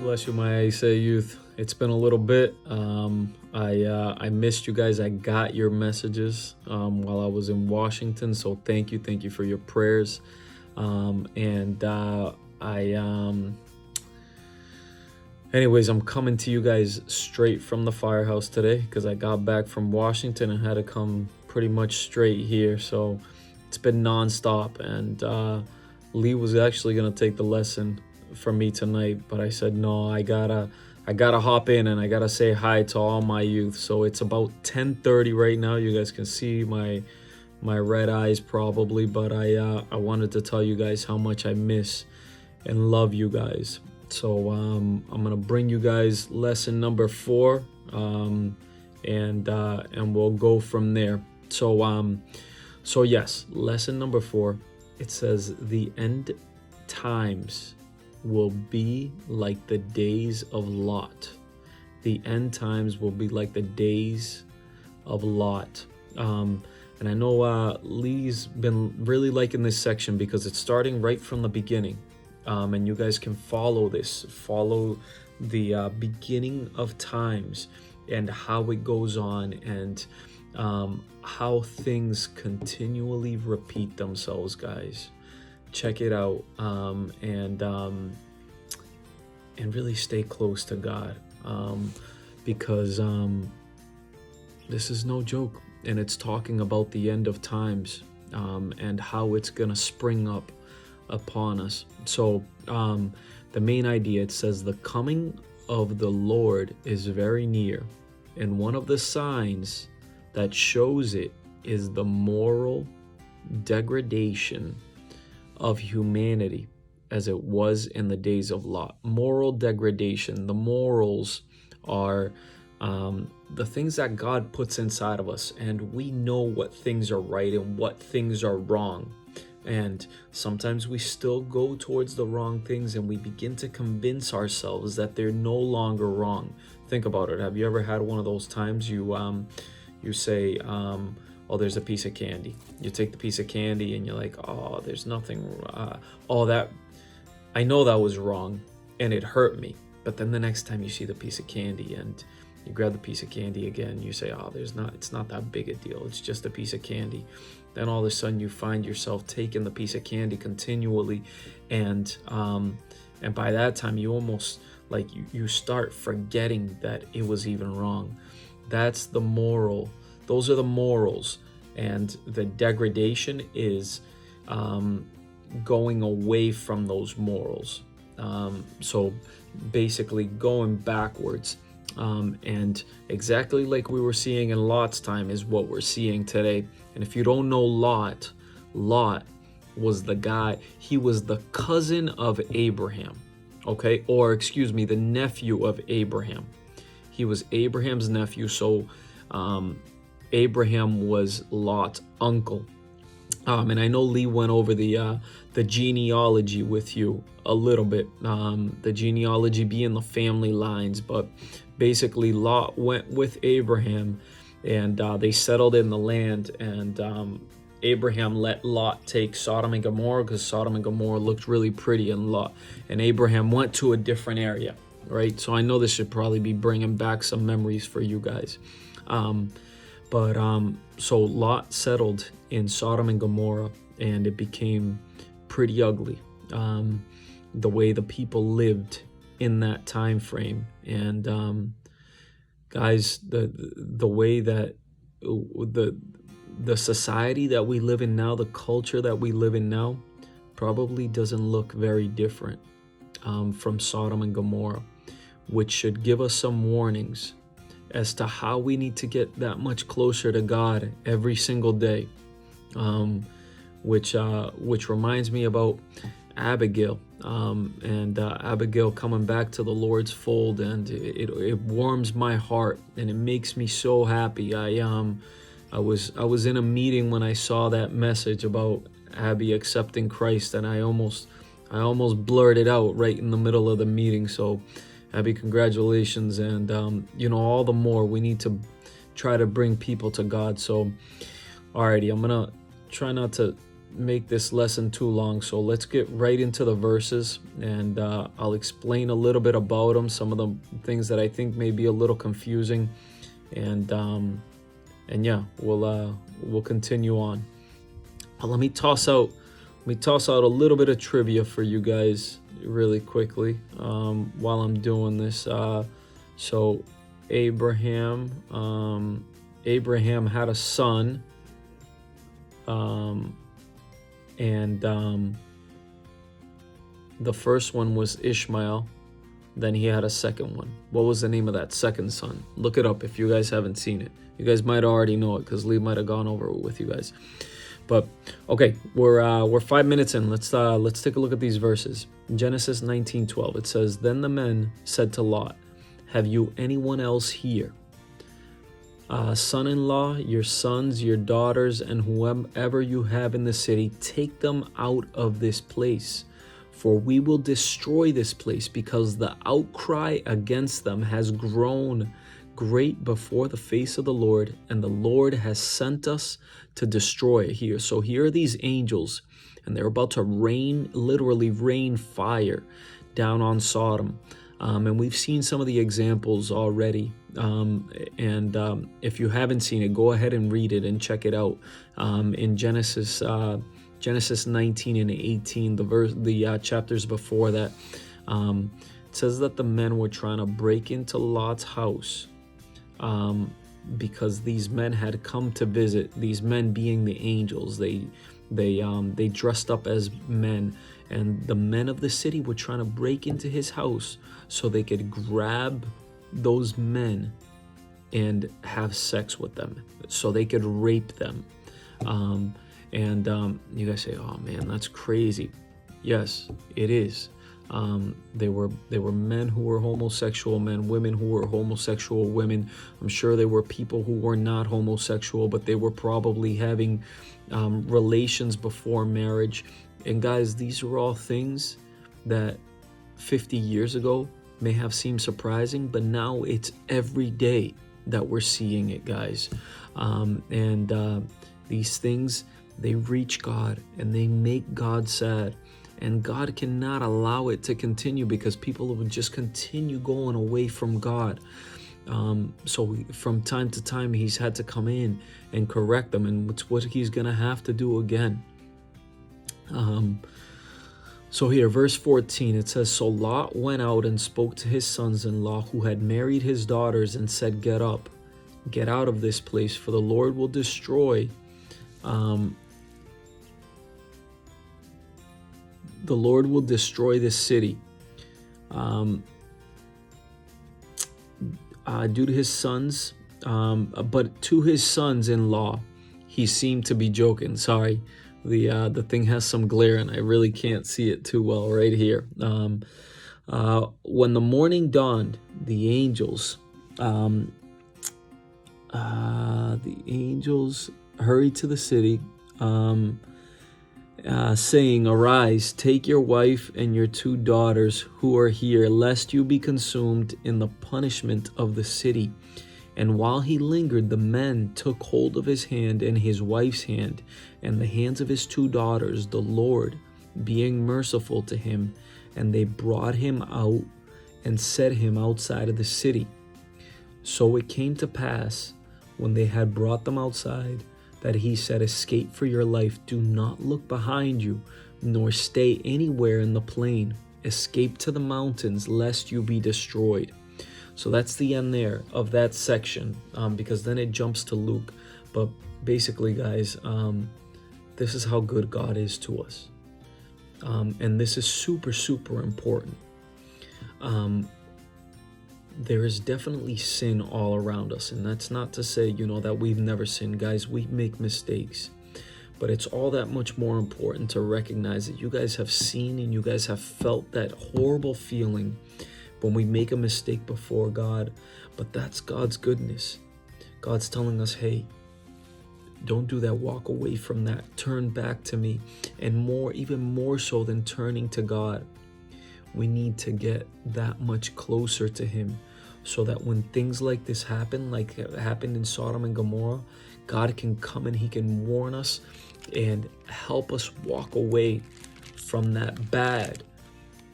Bless you, my Say youth. It's been a little bit. I missed you guys. I got your messages while I was in Washington, so thank you for your prayers. Anyways, I'm coming to you guys straight from the firehouse today because I got back from Washington and had to come pretty much straight here. So it's been nonstop, and Lee was actually gonna take the lesson for me tonight, but I said no. I gotta hop in and I gotta say hi to all my youth. So it's about 10:30 right now. You guys can see my red eyes probably, but I wanted to tell you guys how much I miss and love you guys. So I'm gonna bring you guys lesson number 4, and we'll go from there. So yes, lesson number 4. It says the end times will be like the days of Lot. The end times will be like the days of Lot. And I know Lee's been really liking this section because it's starting right from the beginning. And you guys can follow the beginning of times and how it goes on, and how things continually repeat themselves, guys. Check it out, and really stay close to God, because this is no joke, and it's talking about the end of times, and how it's gonna spring up upon us. So the main idea, it says the coming of the Lord is very near, and one of the signs that shows it is the moral degradation of humanity as it was in the days of Lot. Moral degradation. The morals are the things that God puts inside of us, and we know what things are right and what things are wrong. And sometimes we still go towards the wrong things, and we begin to convince ourselves that they're no longer wrong. Think about it. Have you ever had one of those times you say, oh, there's a piece of candy. You take the piece of candy and you're like, oh, there's nothing, I know that was wrong and it hurt me. But then the next time you see the piece of candy and you grab the piece of candy again, you say, oh, it's not that big a deal. It's just a piece of candy. Then all of a sudden you find yourself taking the piece of candy continually. And by that time you almost like you start forgetting that it was even wrong. That's the moral. Those are the morals, and the degradation is going away from those morals. So basically going backwards, and exactly like we were seeing in Lot's time is what we're seeing today. And if you don't know Lot was the guy, he was the cousin of Abraham, okay? Or excuse me, the nephew of Abraham. He was Abraham's nephew, so Abraham was Lot's uncle. And I know Lee went over the genealogy with you a little bit, the genealogy being the family lines, but basically Lot went with Abraham, and they settled in the land, and Abraham let Lot take Sodom and Gomorrah because Sodom and Gomorrah looked really pretty, and Abraham went to a different area, right? So I know this should probably be bringing back some memories for you guys. So Lot settled in Sodom and Gomorrah, and it became pretty ugly, the way the people lived in that time frame. And guys, the way that the society that we live in now, the culture that we live in now, probably doesn't look very different from Sodom and Gomorrah, which should give us some warnings as to how we need to get that much closer to God every single day, which reminds me about Abigail, and Abigail coming back to the Lord's fold, and it warms my heart and it makes me so happy. I was in a meeting when I saw that message about Abby accepting Christ, and I almost blurted out right in the middle of the meeting. So Abby, congratulations, and all the more we need to try to bring people to God. So alrighty, I'm gonna try not to make this lesson too long, so let's get right into the verses, and I'll explain a little bit about them, some of the things that I think may be a little confusing, and yeah, we'll continue on. But let me toss out a little bit of trivia for you guys really quickly while I'm doing this. So Abraham had a son, and the first one was Ishmael. Then he had a second one. What was the name of that second son? Look it up if you guys haven't seen it. You guys might already know it because Lee might have gone over it with you guys. But okay, we're 5 minutes in. Let's take a look at these verses. In Genesis 19:12, it says, "Then the men said to Lot, 'Have you anyone else here? Son-in-law, your sons, your daughters, and whoever you have in the city, take them out of this place. For we will destroy this place, because the outcry against them has grown great before the face of the Lord, and the Lord has sent us to destroy it here.'" So here are these angels, and they're about to literally rain fire down on Sodom. And we've seen some of the examples already. If you haven't seen it, go ahead and read it and check it out. In Genesis 19 and 18, the chapters before that, it says that the men were trying to break into Lot's house because these men had come to visit. These men being the angels, they dressed up as men, and the men of the city were trying to break into his house so they could grab those men and have sex with them, so they could rape them. You guys say, "Oh man, that's crazy." Yes, it is. They were men who were homosexual men, women who were homosexual women. I'm sure there were people who were not homosexual, but they were probably having relations before marriage. And guys, these are all things that 50 years ago may have seemed surprising, but now it's every day that we're seeing it, guys. These things, they reach God and they make God sad. And God cannot allow it to continue, because people will just continue going away from God. So from time to time, he's had to come in and correct them, and it's what he's going to have to do again. So here, verse 14, it says, "So Lot went out and spoke to his sons-in-law who had married his daughters and said, 'Get up, get out of this place, for the Lord will destroy this city.' Due to his sons, but to his sons-in-law, he seemed to be joking." Sorry, the thing has some glare and I really can't see it too well right here. "When the morning dawned, the angels hurried to the city, saying, 'Arise, take your wife and your 2 daughters who are here, lest you be consumed in the punishment of the city.' And while he lingered, the men took hold of his hand and his wife's hand, and the hands of his 2 daughters, the Lord being merciful to him, and they brought him out and set him outside of the city. So it came to pass, when they had brought them outside, that he said, 'Escape for your life. Do not look behind you, nor stay anywhere in the plain. Escape to the mountains, lest you be destroyed.'" So that's the end there of that section, because then it jumps to Luke. But basically, guys, this is how good God is to us. And this is super, super important. There is definitely sin all around us. And that's not to say, that we've never sinned. Guys, we make mistakes. But it's all that much more important to recognize that you guys have seen and you guys have felt that horrible feeling when we make a mistake before God. But that's God's goodness. God's telling us, hey, don't do that. Walk away from that. Turn back to me. And even more so than turning to God, we need to get that much closer to him, so that when things like this happen, like it happened in Sodom and Gomorrah, God can come and he can warn us and help us walk away from that bad,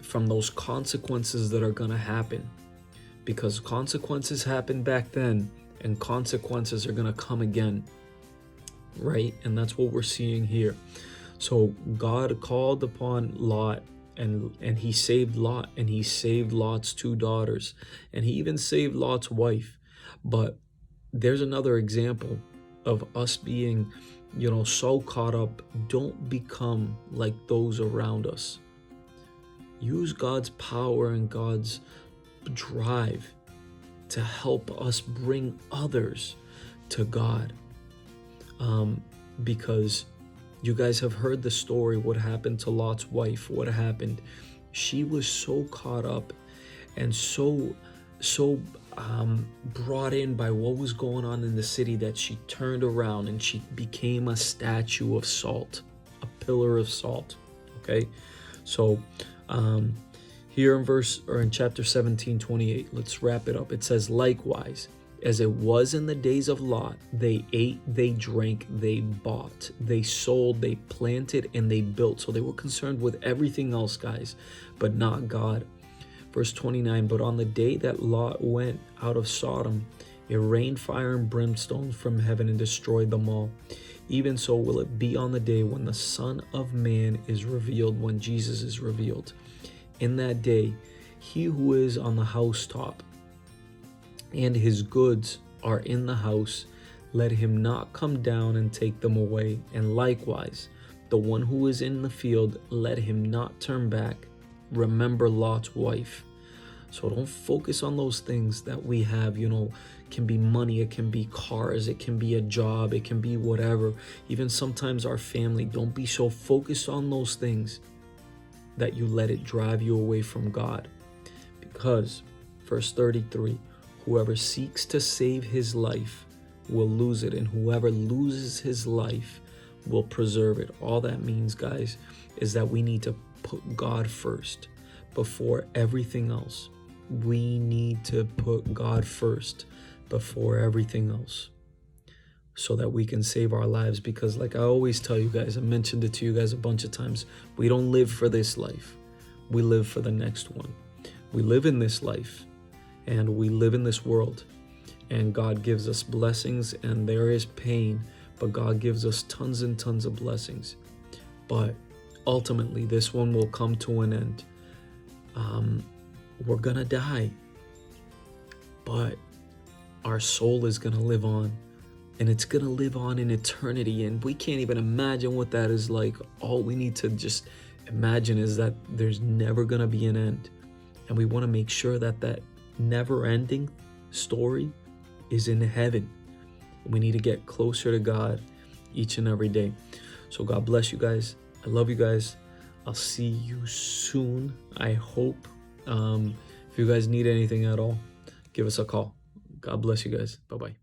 from those consequences that are going to happen, because consequences happened back then and consequences are going to come again, right? And that's what we're seeing here. So God called upon Lot, and he saved Lot, and he saved Lot's 2 daughters, and he even saved Lot's wife. But there's another example of us being, so caught up. Don't become like those around us. Use God's power and God's drive to help us bring others to God. Because you guys have heard the story, what happened to Lot's wife, what happened. She was so caught up and so brought in by what was going on in the city that she turned around and she became a statue of salt, a pillar of salt. Okay, so here in chapter 17:28, let's wrap it up. It says, likewise, as it was in the days of Lot, they ate, they drank, they bought, they sold, they planted, and they built. So they were concerned with everything else, guys, but not God. Verse 29, but on the day that Lot went out of Sodom, it rained fire and brimstone from heaven and destroyed them all. Even so will it be on the day when the Son of Man is revealed, when Jesus is revealed. In that day, he who is on the housetop and his goods are in the house, let him not come down and take them away. And likewise, the one who is in the field, let him not turn back. Remember Lot's wife. So don't focus on those things that we have, can be money, it can be cars, it can be a job, it can be whatever. Even sometimes our family. Don't be so focused on those things that you let it drive you away from God. Because, verse 33, whoever seeks to save his life will lose it, and whoever loses his life will preserve it. All that means, guys, is that we need to put God first before everything else. We need to put God first before everything else so that we can save our lives. Because like I always tell you guys, I mentioned it to you guys a bunch of times, we don't live for this life. We live for the next one. We live in this life and we live in this world, and God gives us blessings and there is pain, but God gives us tons and tons of blessings. But ultimately, this one will come to an end. We're gonna die, but our soul is gonna live on, and it's gonna live on in eternity, and we can't even imagine what that is like. All we need to just imagine is that there's never gonna be an end, and we want to make sure that that never-ending story is in heaven. We need to get closer to God each and every day. So God bless you guys. I love you guys. I'll see you soon, I hope. If you guys need anything at all, give us a call. God bless you guys. Bye-bye.